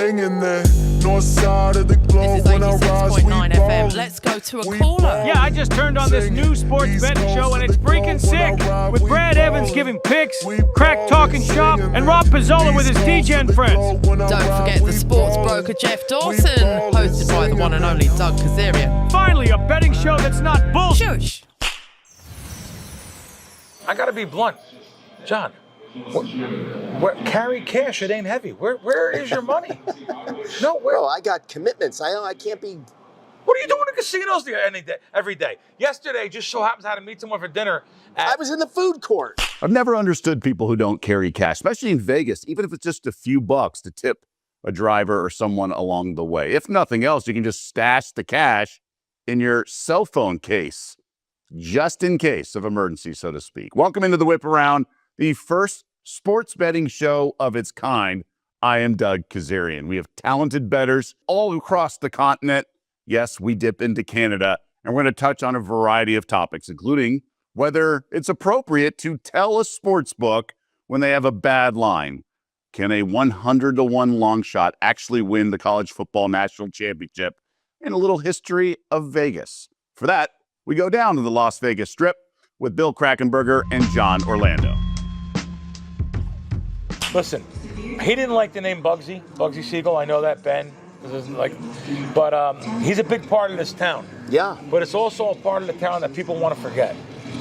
banging the north side of the globe. This is 86.9 FM. Let's go to a caller. Yeah, I just turned on this new sports betting show, and it's freaking sick. With Brad Evans giving picks, Crack talking shop, and Rob Pizzola with his DGen friends. Don't forget the sports broker Jeff Dawson, hosted by the one and only Doug Kazarian. Finally, a betting show that's not bullshit. Shush. I gotta be blunt, John. Carry cash, it ain't heavy. Where is your money? No, where? Bro, I got commitments. I can't be. What are you doing in casinos every day? Yesterday, just so happens I had to meet someone for dinner. I was in the food court. I've never understood people who don't carry cash, especially in Vegas, even if it's just a few bucks to tip a driver or someone along the way. If nothing else, you can just stash the cash in your cell phone case, just in case of emergency, so to speak. Welcome into the Whiparound, the first sports betting show of its kind. I am Doug Kazarian. We have talented bettors all across the continent. Yes, we dip into Canada, and we're going to touch on a variety of topics, including whether it's appropriate to tell a sports book when they have a bad line. Can a 100-to-1 long shot actually win the college football national championship? And a little history of Vegas. For that, we go down to the Las Vegas Strip with Bill Krackomberger and John Orlando. Listen, he didn't like the name Bugsy Siegel. I know that, Ben. But he's a big part of this town. Yeah. But it's also a part of the town that people want to forget.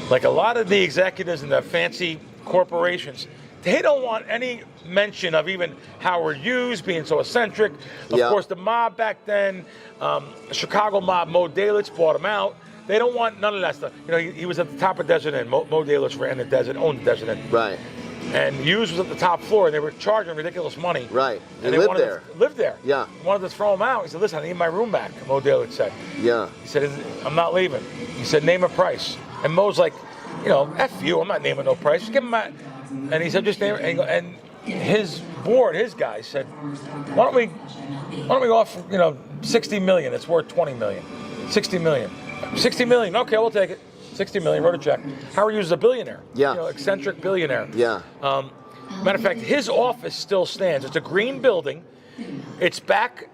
Like a lot of the executives in the fancy corporations, they don't want any mention of even Howard Hughes being so eccentric. Of course, the mob back then, the Chicago mob, Mo Dalitz bought him out. They don't want none of that stuff. You know, he was at the top of Desert Inn. Mo Dalitz ran the Desert, owned the Desert Inn. Right. And Hughes was at the top floor, and they were charging ridiculous money. Right. And they lived there. Lived there. Yeah. Wanted to throw him out. He said, listen, I need my room back, Mo Dalitz said. Yeah. He said, I'm not leaving. He said, name a price. And Mo's like, you know, F you, I'm not naming no price. Just give him my... And he said, just name it. And his board, his guy said, why don't we go off, you know, 60 million. It's worth 20 million. 60 million. 60 million. Okay, we'll take it. 60 million, wrote a check. Howard Hughes is a billionaire. Yeah. You know, eccentric billionaire. Yeah. Matter of fact, his office still stands. It's a green building. It's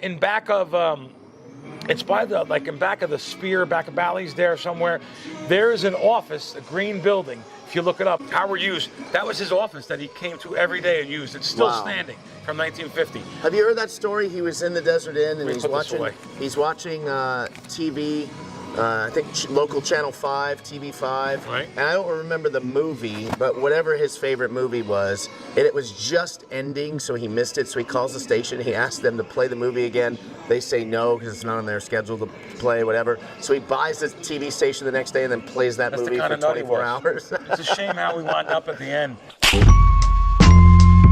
in back of the Spear, back of Bally's there somewhere. There is an office, a green building. If you look it up, Howard Hughes, that was his office that he came to every day and used. It's still standing from 1950. Have you heard that story? He was in the Desert Inn and he's watching TV. I think local Channel 5, TV5. Right. And I don't remember the movie, but whatever his favorite movie was, and it was just ending, so he missed it. So he calls the station. He asks them to play the movie again. They say no because it's not on their schedule to play, whatever. So he buys the TV station the next day and then plays that movie for 24 hours. It's a shame how we wound up at the end.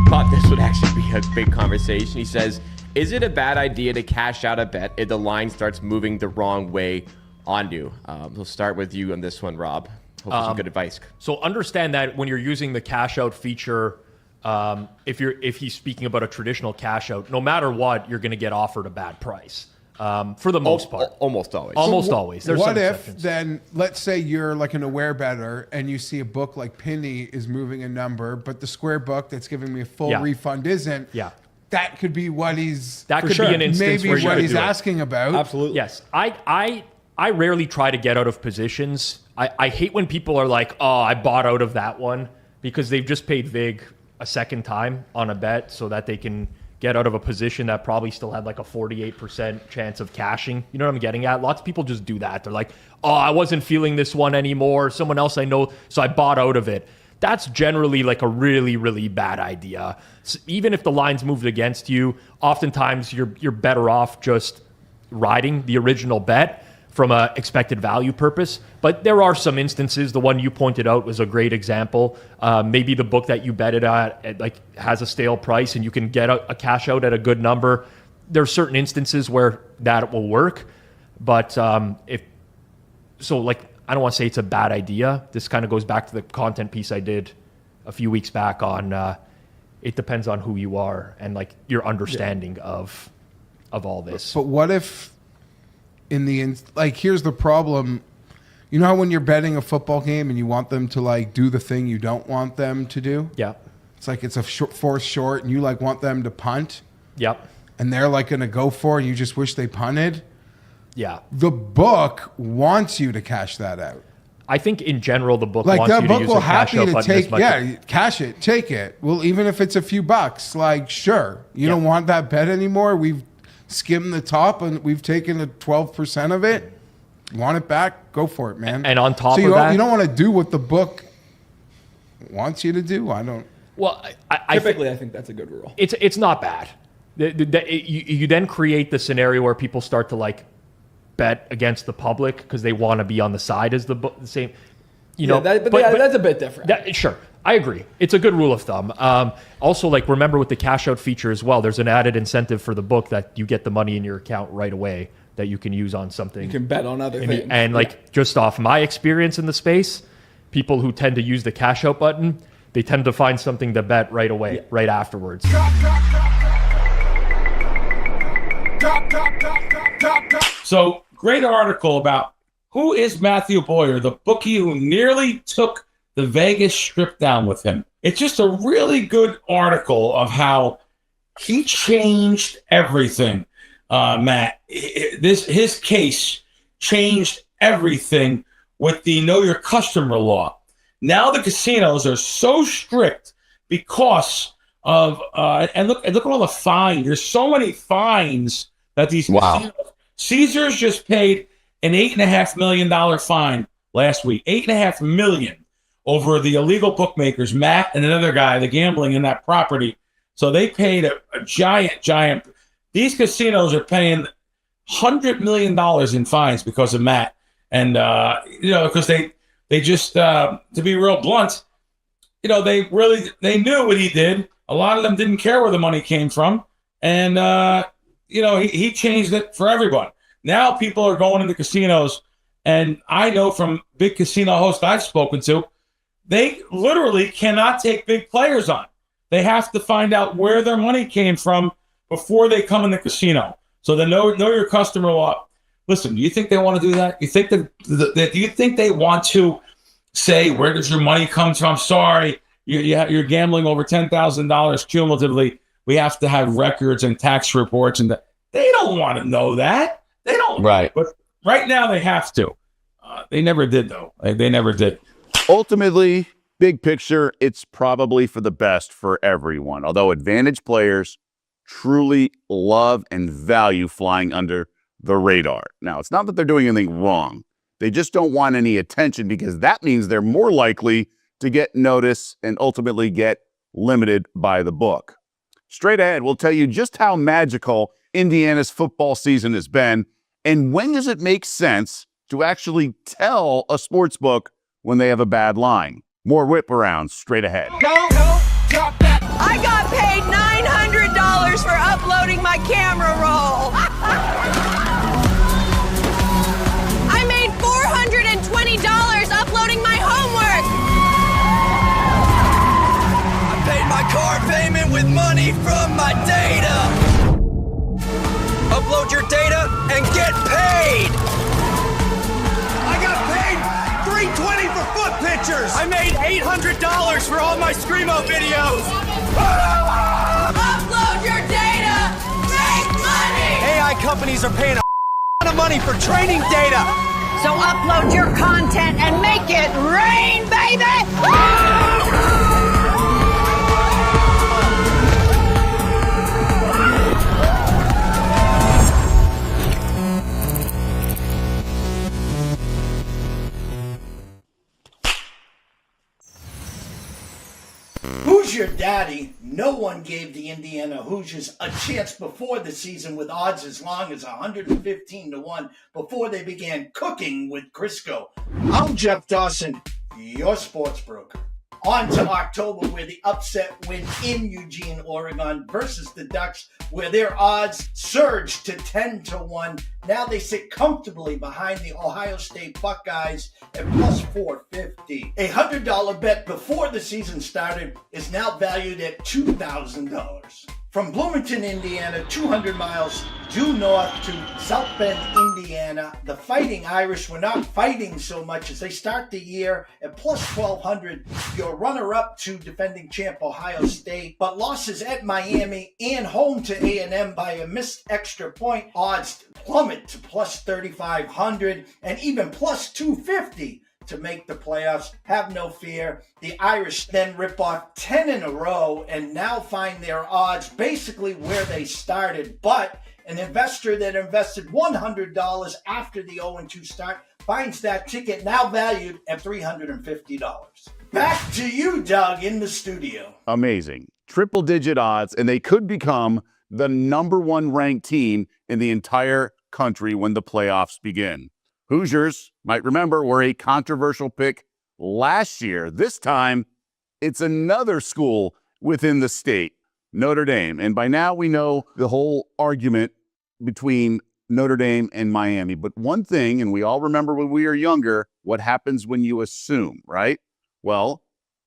Thought this would actually be a big conversation. He says, is it a bad idea to cash out a bet if the line starts moving the wrong way on you? We'll start with you on this one, Rob. Hopefully some good advice. So understand that when you're using the cash out feature, if he's speaking about a traditional cash out, no matter what, you're going to get offered a bad price. For the most part. Almost always. Almost always. There's what some if exceptions. then, let's say you're like an aware bettor and you see a book like Penny is moving a number, but the square book that's giving me a full refund isn't. Yeah. That could be what he's... That could be an instance maybe where what he's do it. asking about. Absolutely. Yes. I rarely try to get out of positions. I hate when people are like, oh, I bought out of that one, because they've just paid vig a second time on a bet so that they can get out of a position that probably still had like a 48% chance of cashing. You know what I'm getting at? Lots of people just do that. They're like, oh, I wasn't feeling this one anymore. Someone else I know, so I bought out of it. That's generally like a really, really bad idea. So even if the line's moved against you, oftentimes you're better off just riding the original bet from a expected value purpose. But there are some instances. The one you pointed out was a great example. Maybe the book that you betted at like has a stale price and you can get a cash out at a good number. There are certain instances where that will work. But I don't want to say it's a bad idea. This kind of goes back to the content piece I did a few weeks back on it depends on who you are and like your understanding of all this. But what if here's the problem. You know how when you're betting a football game and you want them to like do the thing you don't want them to do? Yeah. It's like it's a fourth short and you like want them to punt. Yep. and they're like going to go for it, and you just wish they punted. Yeah. The book wants you to cash that out. I think in general, the book Like wants the you book to use will the cash happy out to button as take, much yeah, cash it, take it. Well, even if it's a few bucks, like sure, you don't want that bet anymore. We've skimmed the top and we've taken a 12% of it. Want it back? Go for it, man. And on top so of that, you don't want to do what the book wants you to do. I don't. Well, I think that's a good rule. It's not bad. You then create the scenario where people start to like bet against the public because they want to be on the side as the same. You know, but that's a bit different. Sure, I agree. It's a good rule of thumb. Also, like remember with the cash out feature as well, there's an added incentive for the book that you get the money in your account right away that you can use on something. You can bet on other things. And like just off my experience in the space, people who tend to use the cash out button, they tend to find something to bet right away, right afterwards. So, great article about who is Matthew Boyer, the bookie who nearly took the Vegas Strip down with him. It's just a really good article of how he changed everything, Matt. His case changed everything with the Know Your Customer law. Now the casinos are so strict because of and look at all the fines. There's so many fines that these casinos. Caesars just paid an $8.5 million fine last week. $8.5 million over the illegal bookmakers, Matt and another guy, the gambling in that property. So they paid a giant. These casinos are paying $100 million in fines because of Matt, and because they just to be real blunt, they knew what he did. A lot of them didn't care where the money came from, and he changed it for everyone. Now people are going into casinos, and I know from big casino hosts I've spoken to, they literally cannot take big players on. They have to find out where their money came from before they come in the casino. So the know your customer law. Listen, do you think they want to do that? You think do you think they want to say, where does your money come from? I'm sorry, you're gambling over $10,000 cumulatively. We have to have records and tax reports, and they don't want to know that. They don't. Right. But right now they have to. They never did, though. They never did. Ultimately, big picture, it's probably for the best for everyone. Although advantage players truly love and value flying under the radar. Now, it's not that they're doing anything wrong. They just don't want any attention because that means they're more likely to get notice and ultimately get limited by the book. Straight ahead, we'll tell you just how magical Indiana's football season has been and when does it make sense to actually tell a sports book when they have a bad line. More Whiparound straight ahead. I got paid $900 for uploading my camera roll. I made $420 uploading my homework. I paid my car payment with money from my data. Upload your data and get paid. I got paid $320 for foot pictures. I made $800 for all my Screamo videos. Upload your data. Make money. AI companies are paying a lot of money for training data. So upload your content and make it rain, baby. Who's Your Daddy? No one gave the Indiana Hoosiers a chance before the season with odds as long as 115-1 before they began cooking with Crisco. I'm Jeff Dawson, your sports broker. On to October, where the upset win in Eugene, Oregon versus the Ducks, where their odds surged to 10-1. Now they sit comfortably behind the Ohio State Buckeyes at plus 450. A $100 bet before the season started is now valued at $2,000. From Bloomington, Indiana, 200 miles due north to South Bend, Indiana, the Fighting Irish were not fighting so much as they start the year at plus 1,200. Your runner-up to defending champ Ohio State, but losses at Miami and home to A&M by a missed extra point. Odds plummet to plus 3,500 and even plus 250. To make the playoffs. Have no fear. The Irish then rip off 10 in a row and now find their odds basically where they started. But an investor that invested $100 after the 0-2 start finds that ticket now valued at $350. Back to you, Doug, in the studio. Amazing. Triple-digit odds, and they could become the #1 ranked team in the entire country when the playoffs begin. Hoosiers, might remember, were a controversial pick last year. This time, it's another school within the state, Notre Dame. And by now, we know the whole argument between Notre Dame and Miami. But one thing, and we all remember when we were younger, what happens when you assume, right? Well,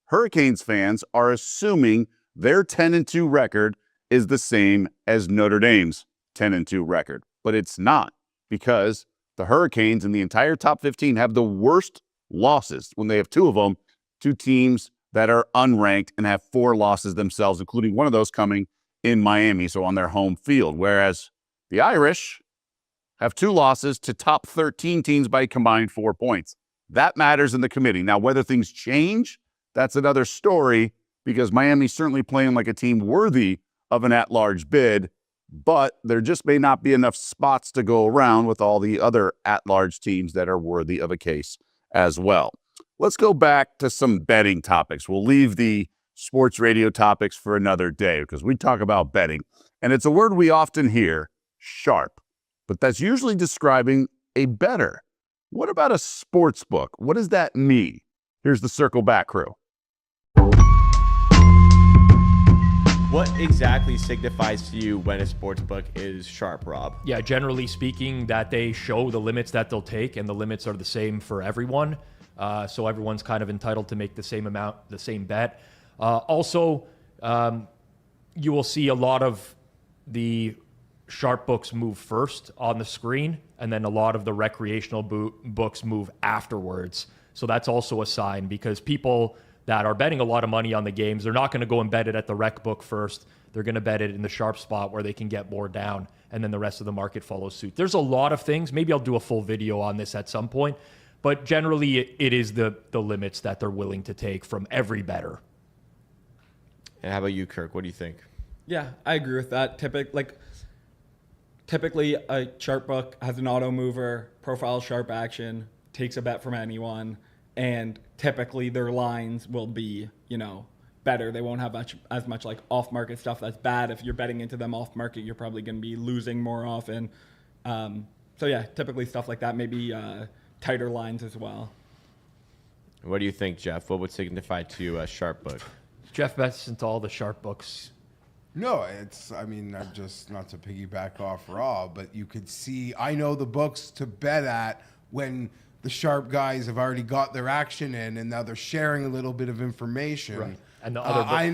Hurricanes fans are assuming their 10-2 record is the same as Notre Dame's 10-2 record. But it's not, because the Hurricanes in the entire top 15 have the worst losses when they have two of them to teams that are unranked and have 4 losses themselves, including one of those coming in Miami, so on their home field. Whereas the Irish have 2 losses to top 13 teams by a combined 4 points. That matters in the committee. Now, whether things change, that's another story, because Miami's certainly playing like a team worthy of an at-large bid, but there just may not be enough spots to go around with all the other at-large teams that are worthy of a case as well. Let's go back to some betting topics. We'll leave the sports radio topics for another day because we talk about betting, and it's a word we often hear, sharp, but that's usually describing a bettor. What about a sports book? What does that mean? Here's the Circle Back crew. What exactly signifies to you when a sports book is sharp, Rob? Yeah, generally speaking, that they show the limits that they'll take, and the limits are the same for everyone. So everyone's kind of entitled to make the same amount, the same bet. Also, you will see a lot of the sharp books move first on the screen, and then a lot of the recreational books move afterwards. So that's also a sign, because people that are betting a lot of money on the games, they're not going to go and bet it at the rec book first. They're going to bet it in the sharp spot where they can get more down, and then the rest of the market follows suit. There's a lot of things. Maybe I'll do a full video on this at some point, but generally it is the limits that they're willing to take from every bettor. And how about you, Kirk? What do you think? Yeah, I agree with that. Typically, a sharp book has an auto mover, profile sharp action, takes a bet from anyone, and typically their lines will be, better. They won't have as much like off-market stuff that's bad. If you're betting into them off-market, you're probably going to be losing more often. So yeah, typically stuff like that, maybe tighter lines as well. What do you think, Jeff? What would signify to you a sharp book? Jeff bets into all the sharp books. No, I'm just not to piggyback off Rob, but you could see, I know the books to bet at when the sharp guys have already got their action in, and now they're sharing a little bit of information. Right. And the other I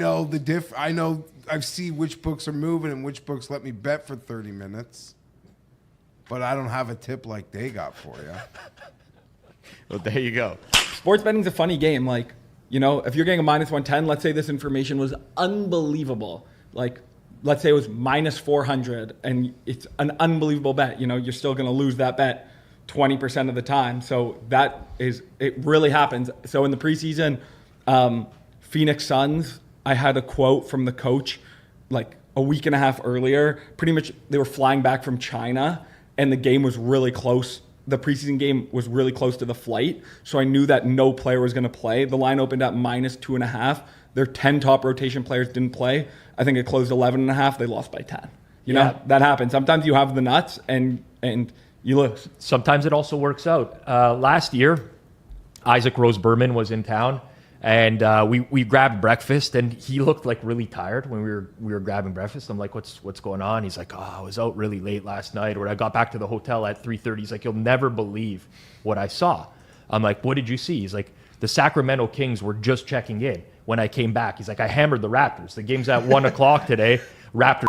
know I see which books are moving and which books let me bet for 30 minutes. But I don't have a tip like they got for you. Well, there you go. Sports betting's a funny game. Like, if you're getting a minus 110, let's say this information was unbelievable. Like, let's say it was minus 400 and it's an unbelievable bet. You're still going to lose that bet 20% of the time. So it really happens. So in the preseason, Phoenix Suns, I had a quote from the coach like a week and a half earlier. Pretty much they were flying back from China and the game was really close. The preseason game was really close to the flight. So I knew that no player was going to play. The line opened at minus 2.5. Their 10 top rotation players didn't play. I think it closed 11.5. They lost by 10. You know, that happens. Sometimes you have the nuts and you lose. Sometimes it also works out. Last year, Isaac Rose Berman was in town, and we grabbed breakfast, and he looked like really tired when we were grabbing breakfast. I'm like, what's going on? He's like, I was out really late last night, or I got back to the hotel at 3:30. He's like, you'll never believe what I saw. I'm like, what did you see? He's like, the Sacramento Kings were just checking in when I came back. He's like, I hammered the Raptors. The game's at 1 o'clock today. Raptors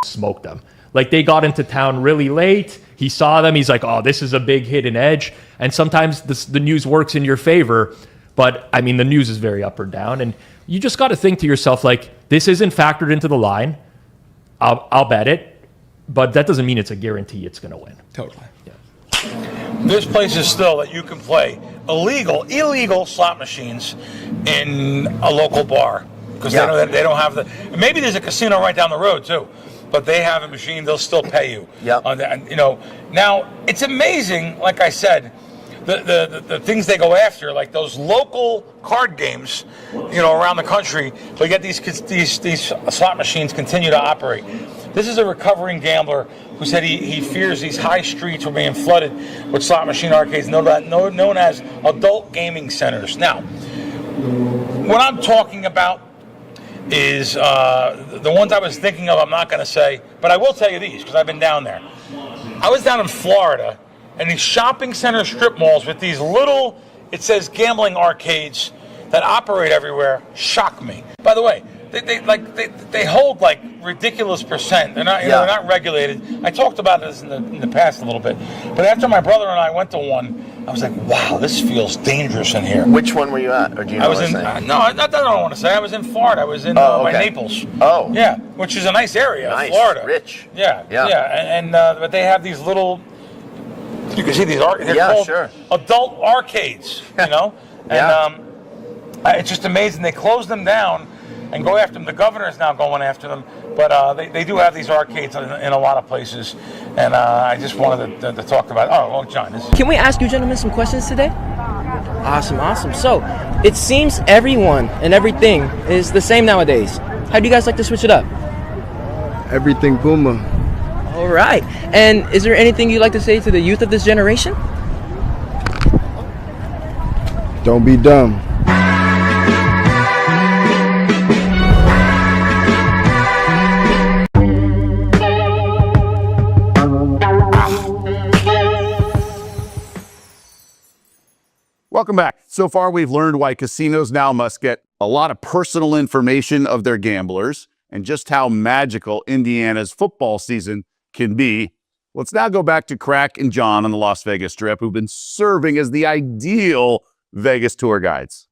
smoked them. Like, they got into town really late. He saw them. He's like, oh, this is a big hidden edge. And sometimes the news works in your favor. But, I mean, the news is very up or down. And you just got to think to yourself, like, this isn't factored into the line. I'll bet it. But that doesn't mean it's a guarantee it's going to win. Totally. Yeah. There's places still that you can play illegal slot machines in a local bar because they don't have the. Maybe there's a casino right down the road too, but they have a machine. They'll still pay you. Yeah. Now it's amazing. Like I said, the things they go after, like those local card games, around the country. But yet these slot machines continue to operate. This is a recovering gambler who said he fears these high streets are being flooded with slot machine arcades known as adult gaming centers. Now, what I'm talking about is the ones I was thinking of I'm not going to say, but I will tell you these because I've been down there. I was down in Florida, and these shopping center strip malls with these little, it says gambling arcades that operate everywhere shock me. By the way, they hold like ridiculous percent. They're not they're not regulated. I talked about this in the past a little bit, but after my brother and I went to one, I was like, wow, this feels dangerous in here. Which one were you at, or do you know? I was in no, not that I don't want to say. I was in Florida. I was in by Naples. Oh, yeah, which is a nice area, nice, Florida, rich. Yeah. And but they have these little. You can see these they're called adult arcades, and it's just amazing. They closed them down and go after them. The governor's now going after them, but they do have these arcades in a lot of places, and I just wanted to talk about. Oh, well, John, can we ask you gentlemen some questions today? Awesome. So, it seems everyone and everything is the same nowadays. How do you guys like to switch it up? Everything Puma. All right. And is there anything you'd like to say to the youth of this generation? Don't be dumb. Welcome back. So far, we've learned why casinos now must get a lot of personal information of their gamblers and just how magical Indiana's football season can be. Let's now go back to Crack and John on the Las Vegas Strip, who've been serving as the ideal Vegas tour guides.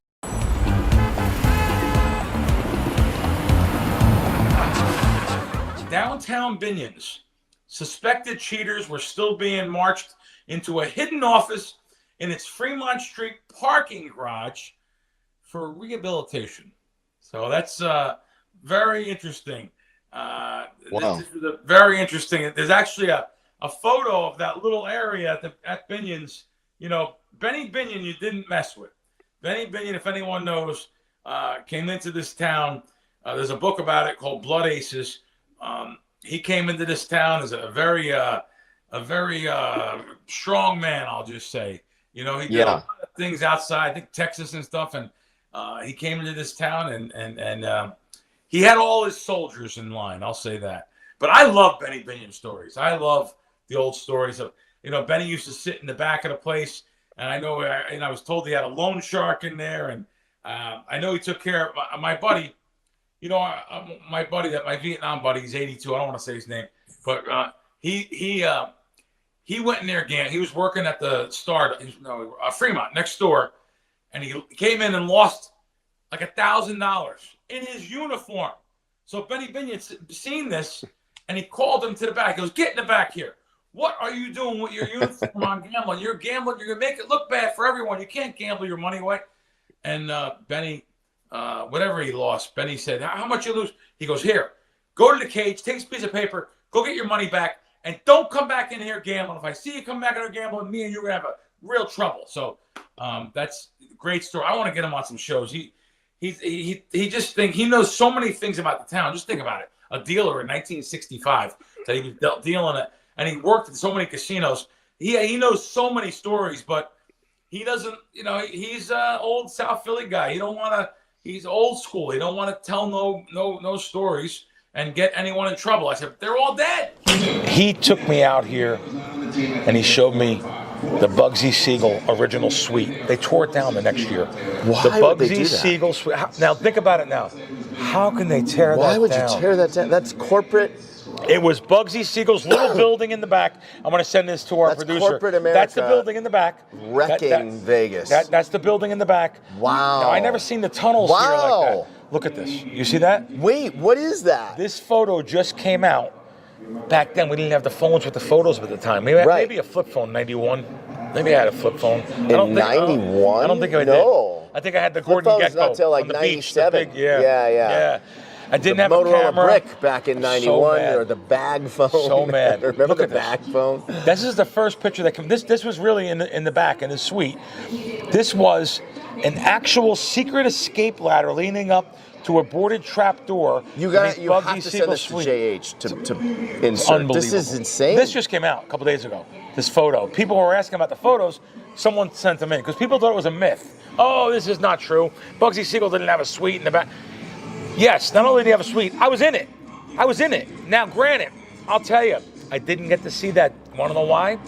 Downtown Binions. Suspected cheaters were still being marched into a hidden office in its Fremont Street parking garage for rehabilitation. So that's very interesting. Wow. This is very interesting. There's actually a photo of that little area at Binion's. Benny Binion, you didn't mess with. Benny Binion, if anyone knows, came into this town. There's a book about it called Blood Aces. He came into this town as a very strong man, I'll just say. He did a lot of things outside, I think Texas and stuff, and he came into this town and he had all his soldiers in line. I'll say that. But I love Benny Binion stories. I love the old stories of, Benny used to sit in the back of the place, and I was told he had a loan shark in there, and I know he took care of my buddy. My Vietnam buddy, he's 82. I don't want to say his name, but he went in there again. He was working at the Fremont next door, and he came in and lost like $1,000 in his uniform. So Benny Binion seen this, and he called him to the back. He goes, "Get in the back here. What are you doing with your uniform on gambling? You're gambling. You're gonna make it look bad for everyone. You can't gamble your money away." And Benny, whatever he lost, Benny said, "How much you lose?" He goes, "Here, go to the cage, take this piece of paper, go get your money back, and don't come back in here gambling. If I see you come back in here gambling, me and you are gonna have a real trouble." So that's a great story. I want to get him on some shows. He knows so many things about the town. Just think about it. A dealer in 1965 that he was dealing it, and he worked at so many casinos. He knows so many stories, but he doesn't. He's an old South Philly guy. He's old school. He don't want to tell no stories and get anyone in trouble. I said, "They're all dead." He took me out here, and he showed me the Bugsy Siegel original suite. They tore it down the next year. Why the would they Bugsy do that? Siegel suite. Now think about it now. How can they tear that down? Why would you tear that down? That's corporate. It was Bugsy Siegel's little building in the back. I'm going to send this to our That's producer. corporate America That's the building in the back. Wrecking Vegas. That's the building in the back. Wow. Now, I never seen the tunnels here like Wow. that. Look at this. You see that? Wait, what is that? This photo just came out. Back then, we didn't have the phones with the photos at the time. Maybe a flip phone, 91. Maybe I had a flip phone. In 91? I don't think I No. did. I think I had the Flip Gordon phones Gecko not till like on the beach. The 97. big, Yeah. I didn't the have a Motorola camera. brick back in '91, mad. or the bag phone. So mad. Remember Look the at this. bag phone? This is the first picture that came. This was really in the back in the suite. This was an actual secret escape ladder leaning up to a boarded trap door. You in have the to Bugsy send Siegel this to suite. JH to It's insert. unbelievable. This is insane. This just came out a couple days ago. This photo. People were asking about the photos. Someone sent them in because people thought it was a myth. Oh, this is not true. Bugsy Siegel didn't have a suite in the back. Yes, not only did he have a suite, I was in it. Now, granted, I'll tell you, I didn't get to see that. Want to know why?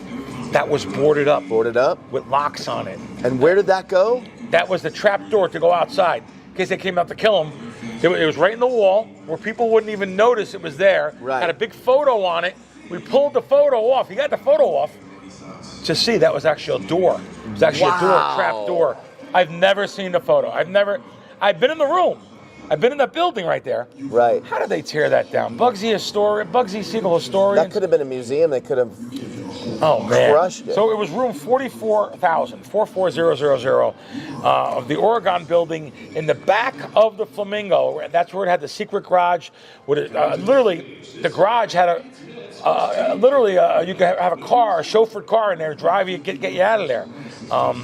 That was boarded up. Boarded up? With locks on it. And where did that go? That was the trap door to go outside in case they came out to kill him. It was right in the wall where people wouldn't even notice it was there. Right. Had a big photo on it. We pulled the photo off. He got the photo off. To see that was actually a door. It was actually a door, a trap door. I've never seen the photo. I've been in the room. I've been in that building right there. Right. How did they tear that down? Bugsy Siegel historian. That could have been a museum. They could have crushed it. So it was room 44000 of the Oregon building in the back of the Flamingo. That's where it had the secret garage. Literally, the garage had you could have a car, a chauffeured car in there, drive you, get you out of there. One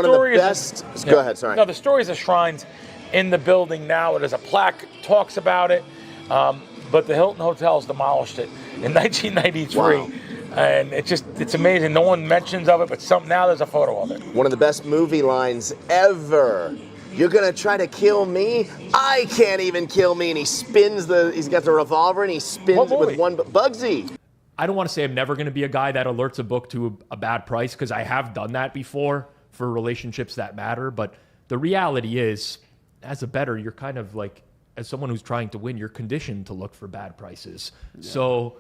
of the best. Go ahead. Sorry. No, the story is enshrined in the building now. There's a plaque talks about it, but the Hilton Hotels demolished it in 1993. Wow. And it's amazing. No one mentions of it, but now there's a photo of it. One of the best movie lines ever. You're gonna try to kill me? I can't even kill me. And he's got the revolver and he spins it with one. Bugsy. I don't want to say I'm never going to be a guy that alerts a book to a bad price, because I have done that before for relationships that matter. But the reality is, as a bettor, you're kind of like, as someone who's trying to win, you're conditioned to look for bad prices. Yeah. So,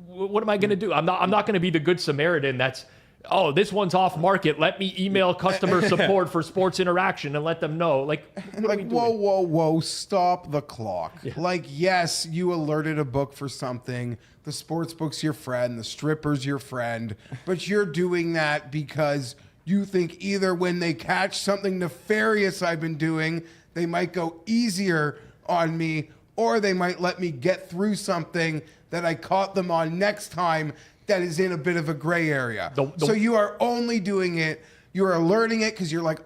what am I going to do? I'm not going to be the good Samaritan that's, oh, this one's off market. Let me email customer support for Sports Interaction and let them know. Like whoa, stop the clock. Yeah. Like, yes, you alerted a book for something. The sports book's your friend. The stripper's your friend. But you're doing that because you think either when they catch something nefarious I've been doing, they might go easier on me, or they might let me get through something that I caught them on next time that is in a bit of a gray area. So you are only doing it, you're alerting it because you're like,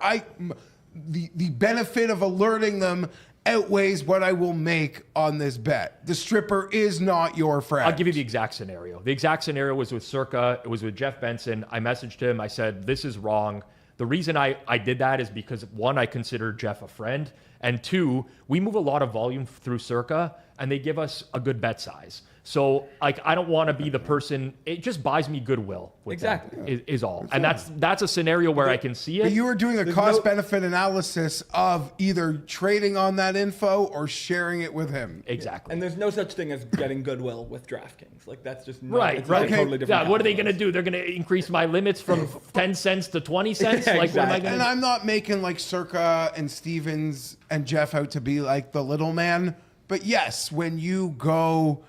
the benefit of alerting them outweighs what I will make on this bet. The stripper is not your friend. I'll give you the exact scenario. The exact scenario was with Circa. It was with Jeff Benson. I messaged him. I said, this is wrong. The reason I did that is because, one, I consider Jeff a friend, and two, we move a lot of volume through Circa, and they give us a good bet size. So, like, I don't want to be the person. It just buys me goodwill. With them, is all. And that's a scenario where I can see it. But you were doing a cost-benefit analysis of either trading on that info or sharing it with him. Exactly. And there's no such thing as getting goodwill with DraftKings. Like, that's just not, right. It's like a totally different. Yeah. What are they going to do? They're going to increase my limits from 10 cents to 20 cents. Yeah, like, exactly. what am I going And I'm not making like Circa and Stevens and Jeff out to be like the little man. But yes, when you go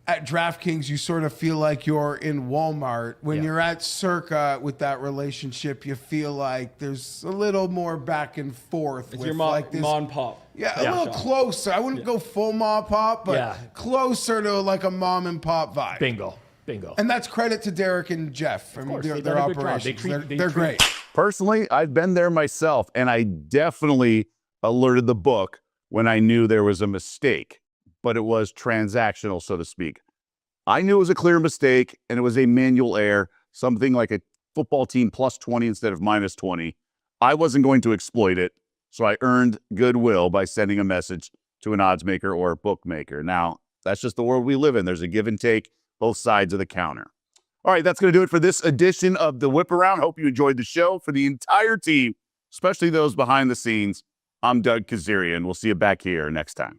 at DraftKings, you sort of feel like you're in Walmart. When you're at Circa with that relationship, you feel like there's a little more back and forth. It's with your like this, mom pop. Yeah, a little closer. I wouldn't go full mom pop, but closer to like a mom and pop vibe. Bingo. And that's credit to Derek and Jeff and their operations. They're great. Personally, I've been there myself, and I definitely alerted the book when I knew there was a mistake, but it was transactional, so to speak. I knew it was a clear mistake, and it was a manual error, something like a football team plus 20 instead of minus 20. I wasn't going to exploit it, so I earned goodwill by sending a message to an odds maker or a bookmaker. Now, that's just the world we live in. There's a give and take, both sides of the counter. All right, that's going to do it for this edition of the Whip Around. Hope you enjoyed the show. For the entire team, especially those behind the scenes, I'm Doug Kazarian. We'll see you back here next time.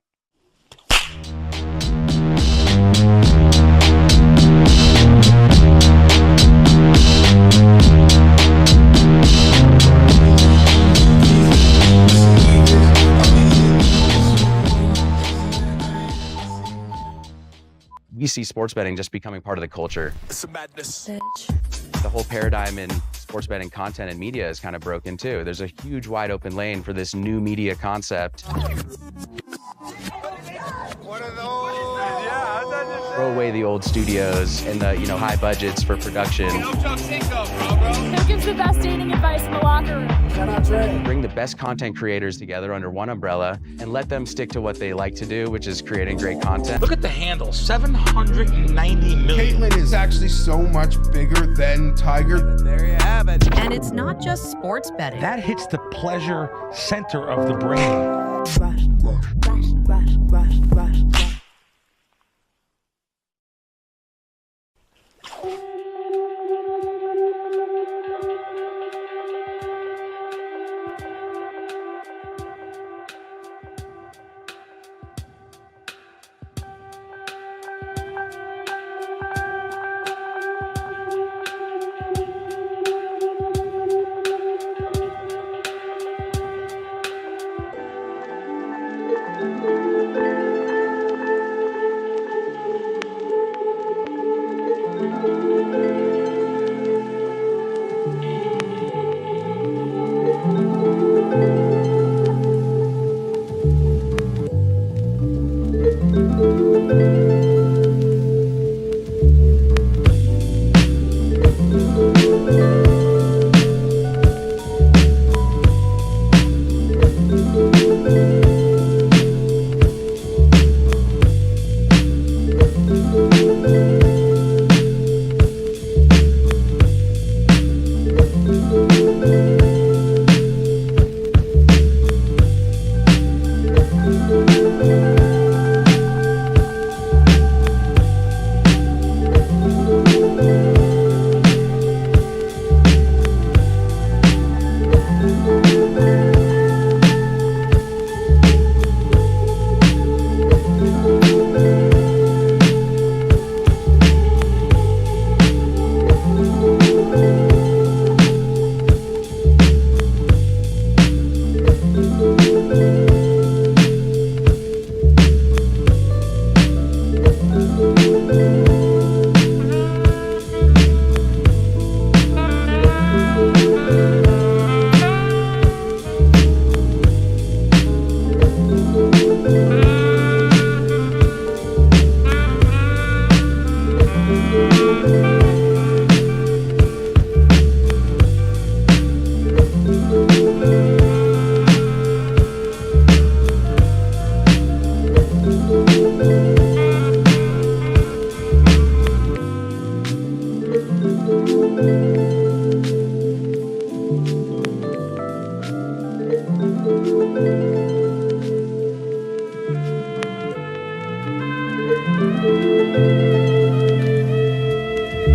We see sports betting just becoming part of the culture. It's a madness. The whole paradigm in sports betting content and media is kind of broken too. There's a huge wide open lane for this new media concept. Throw away the old studios and the high budgets for production. Who gives the best dating advice in the locker room? Bring the best content creators together under one umbrella and let them stick to what they like to do, which is creating great content. Look at the handle, 790 million. Caitlyn is actually so much bigger than Tiger. There you have it. And it's not just sports betting. That hits the pleasure center of the brain. Rush, rush, rush, rush, rush, rush.